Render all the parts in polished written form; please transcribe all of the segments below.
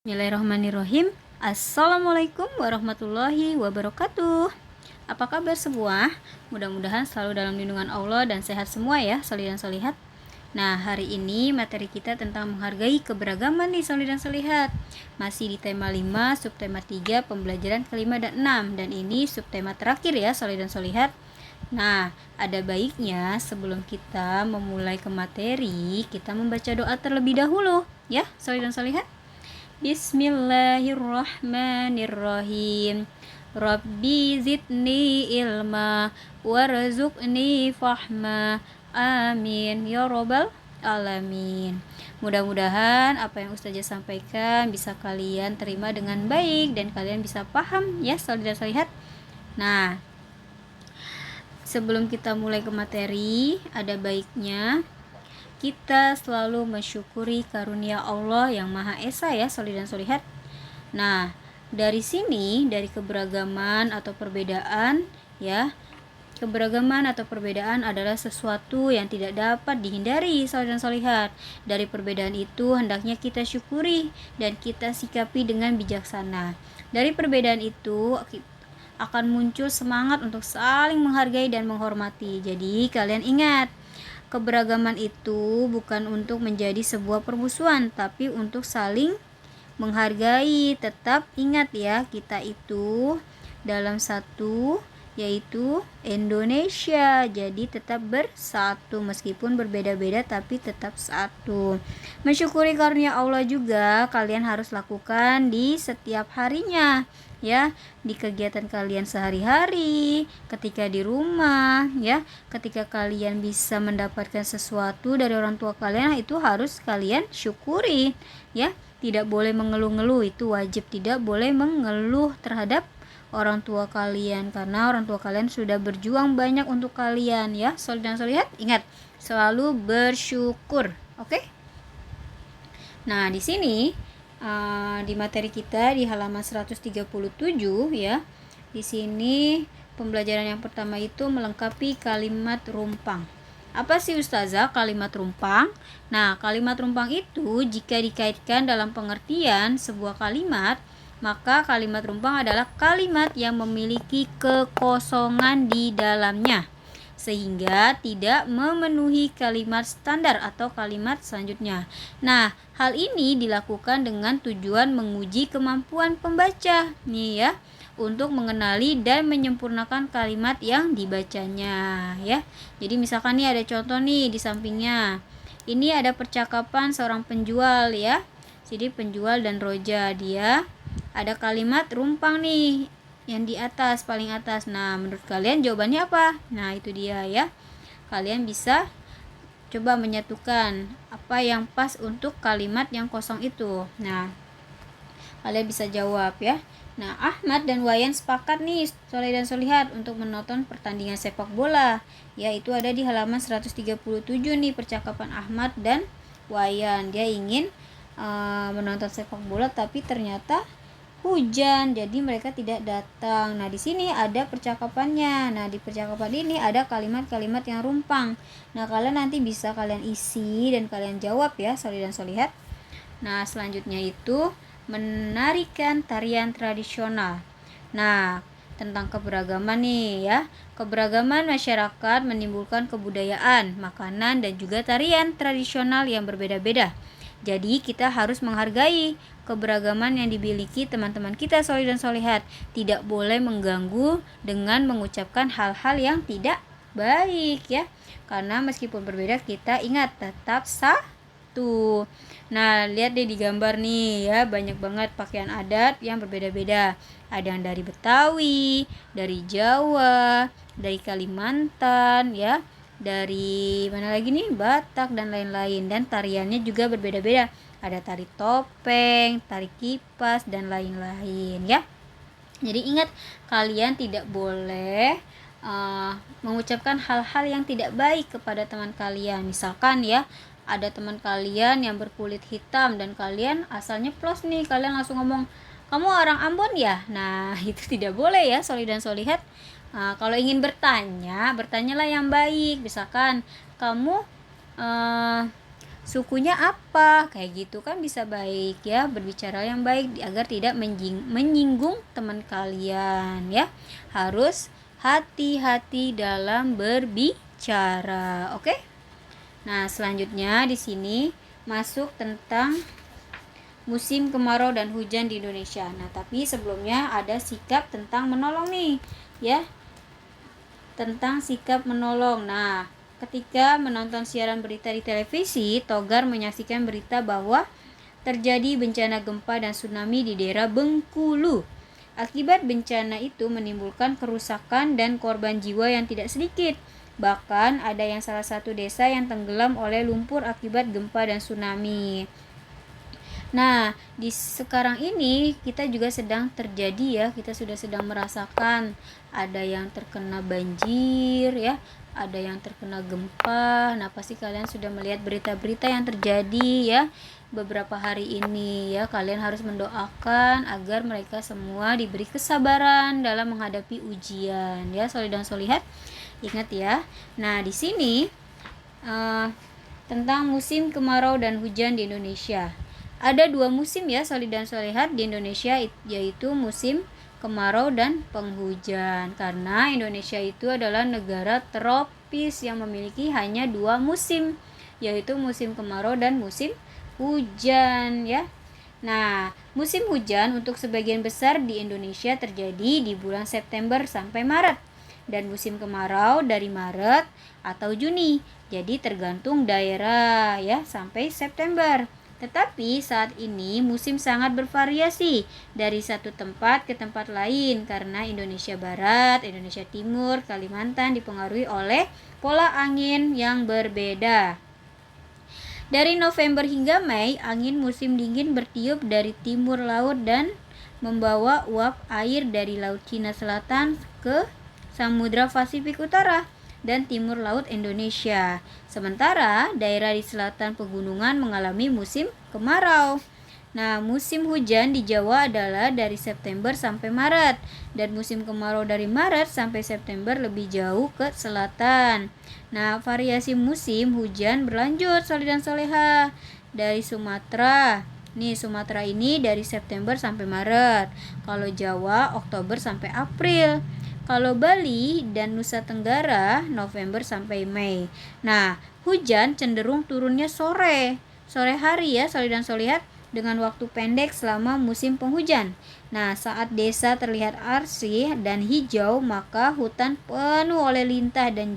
Bismillahirrahmanirrahim. Assalamualaikum warahmatullahi wabarakatuh. Apa kabar semua? Mudah-mudahan selalu dalam lindungan Allah dan sehat semua ya, solih dan solihat. Nah, hari ini materi kita tentang menghargai keberagaman nih solih dan solihat. Masih di tema 5, subtema 3, pembelajaran kelima dan 6. Dan ini subtema terakhir ya solih dan solihat. Nah, ada baiknya sebelum kita memulai ke materi, kita membaca doa terlebih dahulu ya solih dan solihat. Bismillahirrahmanirrahim. Rabbi zidni ilma warzuqni fahma. Amin ya robbal alamin. Mudah-mudahan apa yang Ustazah sampaikan bisa kalian terima dengan baik dan kalian bisa paham ya solih dan solihat. Nah, sebelum kita mulai ke materi, ada baiknya kita selalu mensyukuri karunia Allah yang Maha Esa ya solih dan solihat. Nah, dari sini, dari keberagaman atau perbedaan ya, keberagaman atau perbedaan adalah sesuatu yang tidak dapat dihindari solih dan solihat. Dari perbedaan itu hendaknya kita syukuri dan kita sikapi dengan bijaksana. Dari perbedaan itu akan muncul semangat untuk saling menghargai dan menghormati. Jadi kalian ingat, keberagaman itu bukan untuk menjadi sebuah permusuhan, tapi untuk saling menghargai. Tetap ingat ya, kita itu dalam satu, yaitu Indonesia. Jadi tetap bersatu meskipun berbeda-beda tapi tetap satu. Mensyukuri karunia Allah juga kalian harus lakukan di setiap harinya ya, di kegiatan kalian sehari-hari, ketika di rumah ya, ketika kalian bisa mendapatkan sesuatu dari orang tua kalian, itu harus kalian syukuri ya. Tidak boleh mengeluh-ngeluh, itu wajib, tidak boleh mengeluh terhadap orang tua kalian karena orang tua kalian sudah berjuang banyak untuk kalian ya. Solih dan solihat, ingat selalu bersyukur. Oke? Nah, di sini di materi kita di halaman 137 ya. Di sini pembelajaran yang pertama itu melengkapi kalimat rumpang. Apa sih Ustazah kalimat rumpang? Nah, kalimat rumpang itu jika dikaitkan dalam pengertian sebuah kalimat, maka kalimat rumpang adalah kalimat yang memiliki kekosongan di dalamnya sehingga tidak memenuhi kalimat standar atau kalimat selanjutnya. Nah, hal ini dilakukan dengan tujuan menguji kemampuan pembaca nih ya, untuk mengenali dan menyempurnakan kalimat yang dibacanya ya. Jadi misalkan nih ada contoh nih di sampingnya. Ini ada percakapan seorang penjual ya. Jadi penjual dan roja, dia ada kalimat rumpang nih yang di atas, paling atas. Nah, menurut kalian jawabannya apa? Nah, itu dia ya. Kalian bisa coba menyatukan apa yang pas untuk kalimat yang kosong itu. Nah, kalian bisa jawab ya. Nah, Ahmad dan Wayan sepakat nih, soleh dan solihat, untuk menonton pertandingan sepak bola. Ya, itu ada di halaman 137 nih, percakapan Ahmad dan Wayan. Dia ingin menonton sepak bola tapi ternyata hujan, jadi mereka tidak datang. Nah, di sini ada percakapannya. Nah, di percakapan ini ada kalimat-kalimat yang rumpang. Nah, kalian nanti bisa kalian isi dan kalian jawab ya, solih dan solihat. Nah, selanjutnya itu menarikan tarian tradisional. Nah, tentang keberagaman nih ya. Keberagaman masyarakat menimbulkan kebudayaan, makanan, dan juga tarian tradisional yang berbeda-beda. Jadi kita harus menghargai keberagaman yang dimiliki teman-teman kita solih dan solihat. Tidak boleh mengganggu dengan mengucapkan hal-hal yang tidak baik ya. Karena meskipun berbeda, kita ingat tetap satu. Nah, lihat deh di gambar nih ya, banyak banget pakaian adat yang berbeda-beda. Ada yang dari Betawi, dari Jawa, dari Kalimantan ya, dari mana lagi nih, Batak dan lain-lain. Dan tariannya juga berbeda-beda, ada tari topeng, tari kipas, dan lain-lain ya. Jadi ingat, kalian tidak boleh mengucapkan hal-hal yang tidak baik kepada teman kalian. Misalkan ya, ada teman kalian yang berkulit hitam dan kalian asalnya plus nih, kalian langsung ngomong, kamu orang Ambon ya? Nah, itu tidak boleh ya solih dan solihat. Kalau ingin bertanya, bertanyalah yang baik. Misalkan kamu sukunya apa, kayak gitu kan bisa baik ya, berbicara yang baik agar tidak menyinggung teman kalian ya. Harus hati-hati dalam berbicara, oke? Nah, selanjutnya di sini masuk tentang musim kemarau dan hujan di Indonesia. Nah, tapi sebelumnya ada sikap tentang menolong nih, ya. Tentang sikap menolong. Nah, ketika menonton siaran berita di televisi, Togar menyaksikan berita bahwa terjadi bencana gempa dan tsunami di daerah Bengkulu. Akibat bencana itu menimbulkan kerusakan dan korban jiwa yang tidak sedikit. Bahkan ada yang salah satu desa yang tenggelam oleh lumpur akibat gempa dan tsunami. Nah, di sekarang ini kita juga sedang terjadi ya, kita sudah sedang merasakan ada yang terkena banjir ya, ada yang terkena gempa. Nah, pasti kalian sudah melihat berita-berita yang terjadi ya beberapa hari ini ya. Kalian harus mendoakan agar mereka semua diberi kesabaran dalam menghadapi ujian ya, solid dan solihat. Ingat ya. Nah, di sini tentang musim kemarau dan hujan di Indonesia. Ada 2 musim ya, solid dan solehat di Indonesia, yaitu musim kemarau dan penghujan. Karena Indonesia itu adalah negara tropis yang memiliki hanya 2 musim, yaitu musim kemarau dan musim hujan ya. Nah, musim hujan untuk sebagian besar di Indonesia terjadi di bulan September sampai Maret. Dan musim kemarau dari Maret atau Juni. Jadi tergantung daerah ya, sampai September. Tetapi saat ini musim sangat bervariasi dari satu tempat ke tempat lain karena Indonesia Barat, Indonesia Timur, Kalimantan dipengaruhi oleh pola angin yang berbeda. Dari November hingga Mei, angin musim dingin bertiup dari timur laut dan membawa uap air dari Laut Cina Selatan ke Samudra Pasifik Utara dan timur laut Indonesia. Sementara daerah di selatan pegunungan mengalami musim kemarau. Nah, musim hujan di Jawa adalah dari September sampai Maret dan musim kemarau dari Maret sampai September lebih jauh ke selatan. Nah, variasi musim hujan berlanjut solid dan soleha dari Sumatera. Nih, Sumatera ini dari September sampai Maret. Kalau Jawa Oktober sampai April. Kalau Bali dan Nusa Tenggara November sampai Mei. Nah, hujan cenderung turunnya sore hari ya, solid dan solihat, dengan waktu pendek selama musim penghujan. Nah, saat desa terlihat arsih dan hijau, maka hutan penuh oleh lintah dan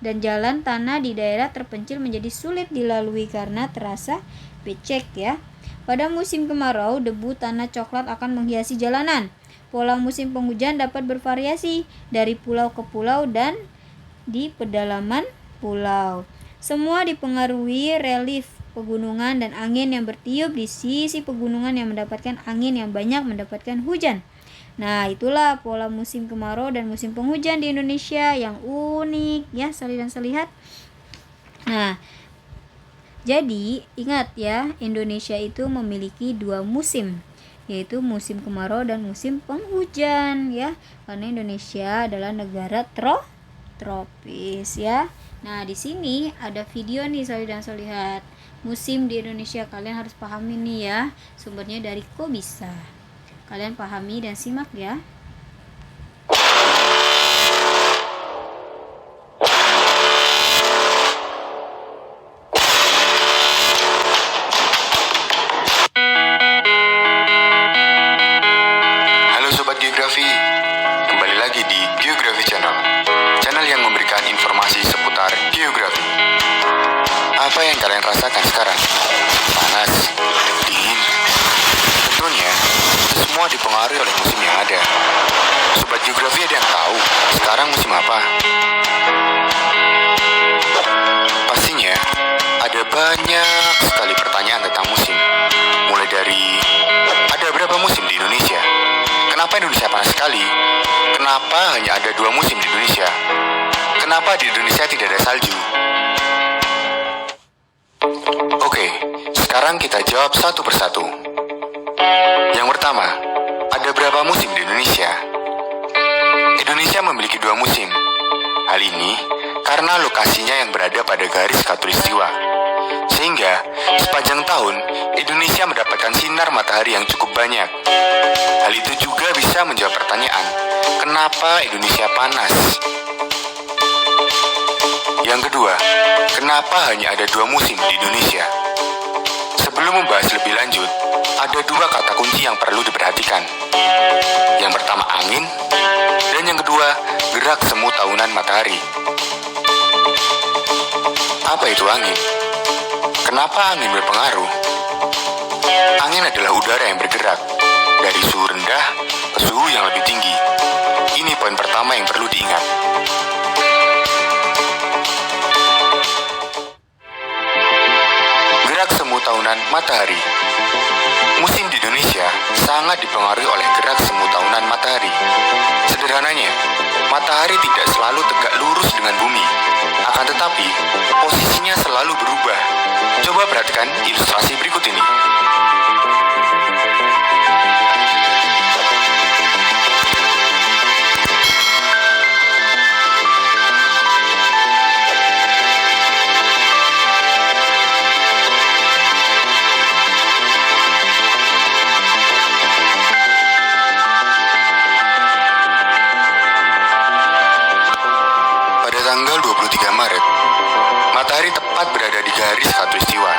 jalan tanah di daerah terpencil menjadi sulit dilalui karena terasa becek ya. Pada musim kemarau, debu tanah coklat akan menghiasi jalanan. Pola musim penghujan dapat bervariasi dari pulau ke pulau dan di pedalaman pulau. Semua dipengaruhi relief pegunungan dan angin yang bertiup di sisi pegunungan yang mendapatkan angin yang banyak mendapatkan hujan. Nah, itulah pola musim kemarau dan musim penghujan di Indonesia yang unik ya, solid dan solihat. Nah, jadi ingat ya, Indonesia itu memiliki 2 musim, yaitu musim kemarau dan musim penghujan ya, karena Indonesia adalah negara tropis ya. Nah, di sini ada video nih solid dan solihat. Musim di Indonesia kalian harus pahami nih ya. Sumbernya dari Kok Bisa. Kalian pahami dan simak ya. Kembali lagi di Geografi Channel yang memberikan informasi seputar geografi. Apa yang kalian rasakan sekarang? Panas? Dingin? Tentunya, itu semua dipengaruhi oleh musim yang ada. Sobat Geografi ada yang tahu sekarang musim apa? Pastinya, ada banyak sekali pertanyaan tentang musim. Mulai dari, ada berapa musim di Indonesia? Kenapa Indonesia panas sekali? Kenapa hanya ada 2 musim di Indonesia? Kenapa di Indonesia tidak ada salju? Oke, sekarang kita jawab satu persatu. Yang pertama, ada berapa musim di Indonesia? Indonesia memiliki 2 musim. Hal ini karena lokasinya yang berada pada garis khatulistiwa. Sehingga sepanjang tahun Indonesia mendapatkan sinar matahari yang cukup banyak. Hal itu juga bisa menjawab pertanyaan, kenapa Indonesia panas? Yang kedua, kenapa hanya ada 2 musim di Indonesia? Sebelum membahas lebih lanjut, ada 2 kata kunci yang perlu diperhatikan. Yang pertama angin, dan yang kedua gerak semu tahunan matahari. Apa itu angin? Kenapa angin berpengaruh? Angin adalah udara yang bergerak dari suhu rendah ke suhu yang lebih tinggi. Ini poin pertama yang perlu diingat. Gerak semu tahunan matahari. Musim di Indonesia sangat dipengaruhi oleh gerak semu tahunan matahari. Sederhananya, matahari tidak selalu tegak lurus dengan bumi, akan tetapi posisinya selalu berubah. Coba perhatikan ilustrasi berikut ini. Tanggal 23 Maret, matahari tepat berada di garis khatulistiwa.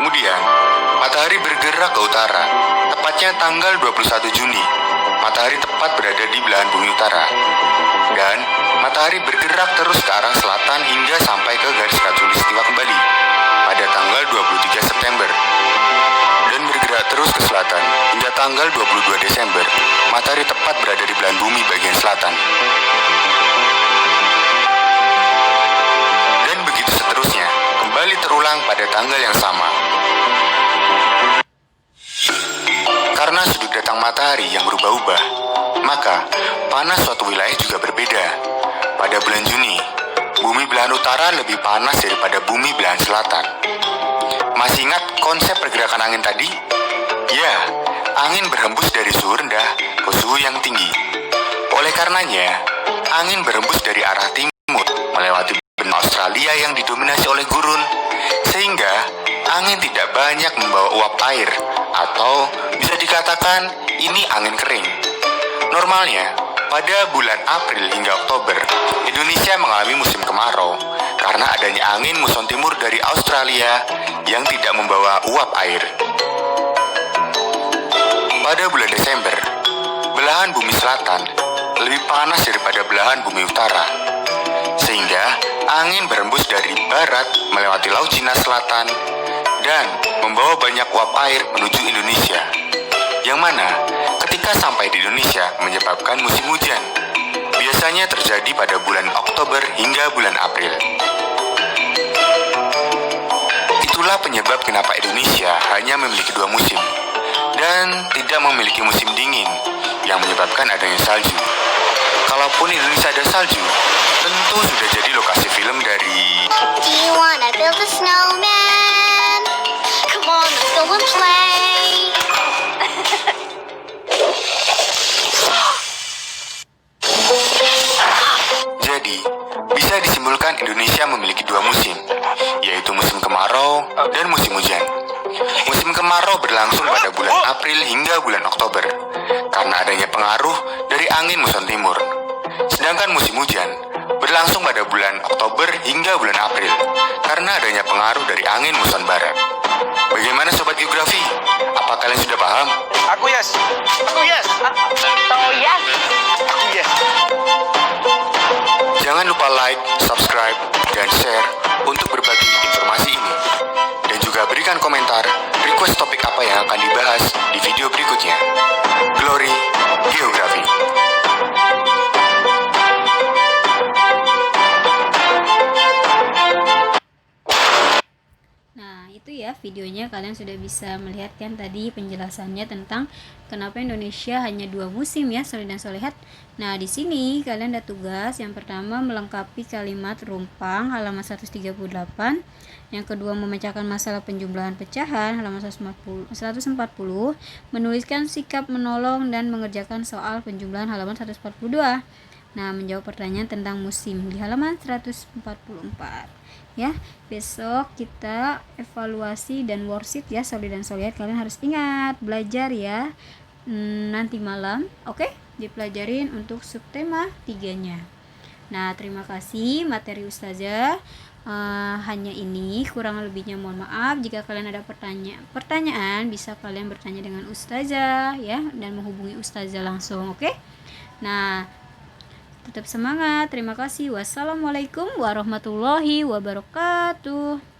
Kemudian, matahari bergerak ke utara, tepatnya tanggal 21 Juni. Matahari tepat berada di belahan bumi utara. Dan matahari bergerak terus ke arah selatan hingga sampai ke garis khatulistiwa kembali pada tanggal 23 September. Dan bergerak terus ke selatan hingga tanggal 22 Desember. Matahari tepat berada di belahan bumi bagian selatan. Kembali terulang pada tanggal yang sama. Karena sudut datang matahari yang berubah-ubah, maka panas suatu wilayah juga berbeda. Pada bulan Juni, bumi belahan utara lebih panas daripada bumi belahan selatan. Masih ingat konsep pergerakan angin tadi? Ya, angin berhembus dari suhu rendah ke suhu yang tinggi. Oleh karenanya, angin berhembus dari arah timur melewati benua Australia yang didominasi oleh gurun, sehingga angin tidak banyak membawa uap air, atau bisa dikatakan ini angin kering. Normalnya, pada bulan April hingga Oktober, Indonesia mengalami musim kemarau karena adanya angin muson timur dari Australia yang tidak membawa uap air. Pada bulan Desember, belahan bumi selatan lebih panas daripada belahan bumi utara, sehingga angin berembus dari barat melewati Laut Cina Selatan dan membawa banyak uap air menuju Indonesia, yang mana ketika sampai di Indonesia menyebabkan musim hujan. Biasanya terjadi pada bulan Oktober hingga bulan April. Itulah penyebab kenapa Indonesia hanya memiliki 2 musim dan tidak memiliki musim dingin yang menyebabkan adanya salju. Kalaupun Indonesia ada salju, tentu sudah jadi lokasi film dari Do you wanna build a snowman? Come on, let's go and play. Jadi, bisa disimpulkan Indonesia memiliki 2 musim, yaitu musim kemarau dan musim hujan. Musim kemarau berlangsung pada bulan April hingga bulan Oktober, karena adanya pengaruh dari angin muson timur. Sedangkan musim hujan berlangsung pada bulan Oktober hingga bulan April, karena adanya pengaruh dari angin muson barat. Bagaimana Sobat Geografi? Apa kalian sudah paham? Aku yes. Aku yes. Oh yes. Aku yes. Jangan lupa like, subscribe, dan share untuk berbagi informasi ini. Dan juga berikan komentar, request topik apa yang akan dibahas di video berikutnya. Glory Geografi. Nah, itu ya videonya, kalian sudah bisa melihat kan tadi penjelasannya tentang kenapa Indonesia hanya 2 musim ya, solid dan solihat. Nah, di sini kalian ada tugas. Yang pertama melengkapi kalimat rumpang halaman 138. Yang kedua memecahkan masalah penjumlahan pecahan halaman 140. Menuliskan sikap menolong dan mengerjakan soal penjumlahan halaman 142. Nah, menjawab pertanyaan tentang musim di halaman 144. Ya, besok kita evaluasi dan worksheet ya, Soli dan Solihat. Kalian harus ingat belajar ya. Nanti malam, oke? Dipelajarin untuk subtema 3-nya. Nah, terima kasih materi Ustazah. Hanya ini, kurang lebihnya mohon maaf. Jika kalian ada pertanyaan bisa kalian bertanya dengan Ustazah ya, dan menghubungi Ustazah langsung, oke? Nah, tetap semangat. Terima kasih. Wassalamualaikum warahmatullahi wabarakatuh.